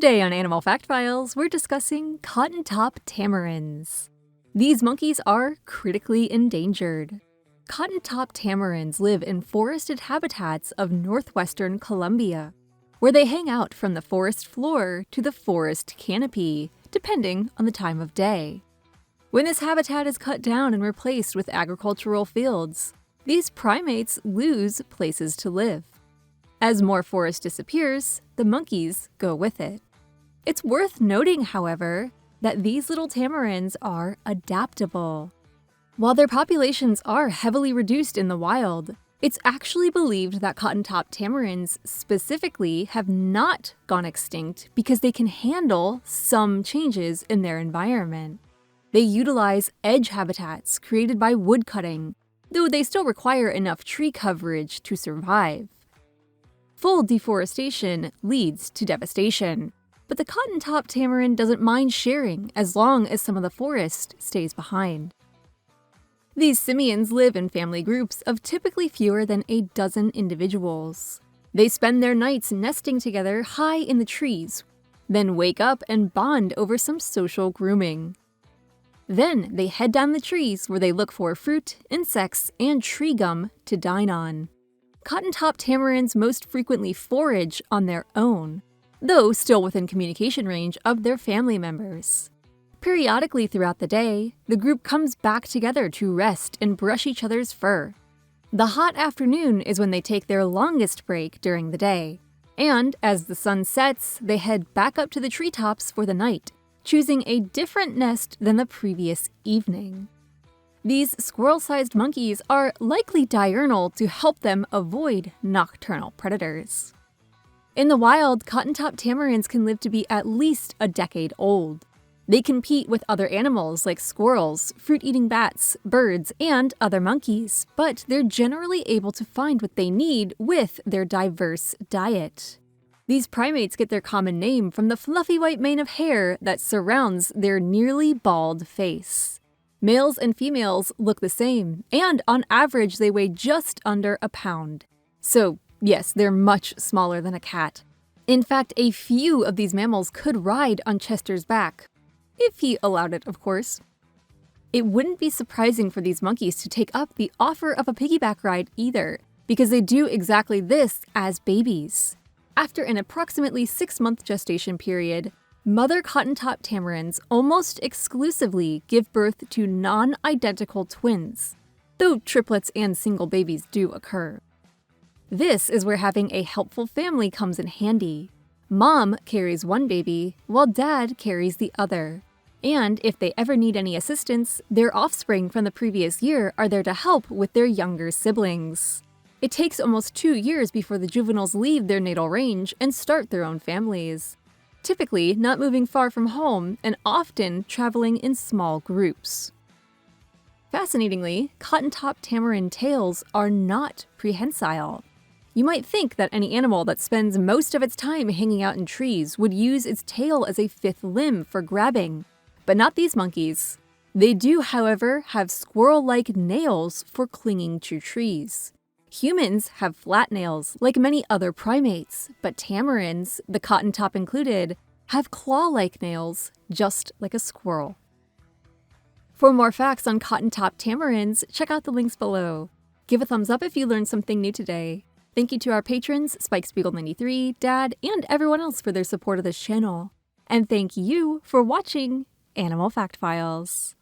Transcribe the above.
Today on Animal Fact Files, we're discussing cotton-top tamarins. These monkeys are critically endangered. Cotton-top tamarins live in forested habitats of northwestern Colombia, where they hang out from the forest floor to the forest canopy, depending on the time of day. When this habitat is cut down and replaced with agricultural fields, these primates lose places to live. As more forest disappears, the monkeys go with it. It's worth noting, however, that these little tamarins are adaptable. While their populations are heavily reduced in the wild, it's actually believed that cotton-top tamarins specifically have not gone extinct because they can handle some changes in their environment. They utilize edge habitats created by woodcutting, though they still require enough tree coverage to survive. Full deforestation leads to devastation, but the cotton-top tamarin doesn't mind sharing as long as some of the forest stays behind. These simians live in family groups of typically fewer than a dozen individuals. They spend their nights nesting together high in the trees, then wake up and bond over some social grooming. Then they head down the trees where they look for fruit, insects, and tree gum to dine on. Cotton-top tamarins most frequently forage on their own, though still within communication range of their family members. Periodically throughout the day, the group comes back together to rest and brush each other's fur. The hot afternoon is when they take their longest break during the day, and as the sun sets, they head back up to the treetops for the night, choosing a different nest than the previous evening. These squirrel-sized monkeys are likely diurnal to help them avoid nocturnal predators. In the wild, cotton-top tamarins can live to be at least a decade old. They compete with other animals like squirrels, fruit-eating bats, birds, and other monkeys, but they're generally able to find what they need with their diverse diet. These primates get their common name from the fluffy white mane of hair that surrounds their nearly bald face. Males and females look the same, and on average they weigh just under a pound. So yes, they're much smaller than a cat. In fact, a few of these mammals could ride on Chester's back, if he allowed it, of course. It wouldn't be surprising for these monkeys to take up the offer of a piggyback ride either, because they do exactly this as babies. After an approximately 6-month gestation period, mother cotton-top tamarins almost exclusively give birth to non-identical twins, though triplets and single babies do occur. This is where having a helpful family comes in handy. Mom carries one baby, while dad carries the other. And if they ever need any assistance, their offspring from the previous year are there to help with their younger siblings. It takes almost 2 years before the juveniles leave their natal range and start their own families, typically not moving far from home and often traveling in small groups. Fascinatingly, cotton-top tamarin tails are not prehensile. You might think that any animal that spends most of its time hanging out in trees would use its tail as a fifth limb for grabbing, but not these monkeys. They do, however, have squirrel-like nails for clinging to trees. Humans have flat nails, like many other primates, but tamarins, the cotton-top included, have claw-like nails, just like a squirrel. For more facts on cotton-top tamarins, check out the links below. Give a thumbs up if you learned something new today. Thank you to our patrons, SpikeSpiegel93, Dad, and everyone else for their support of this channel. And thank you for watching Animal Fact Files.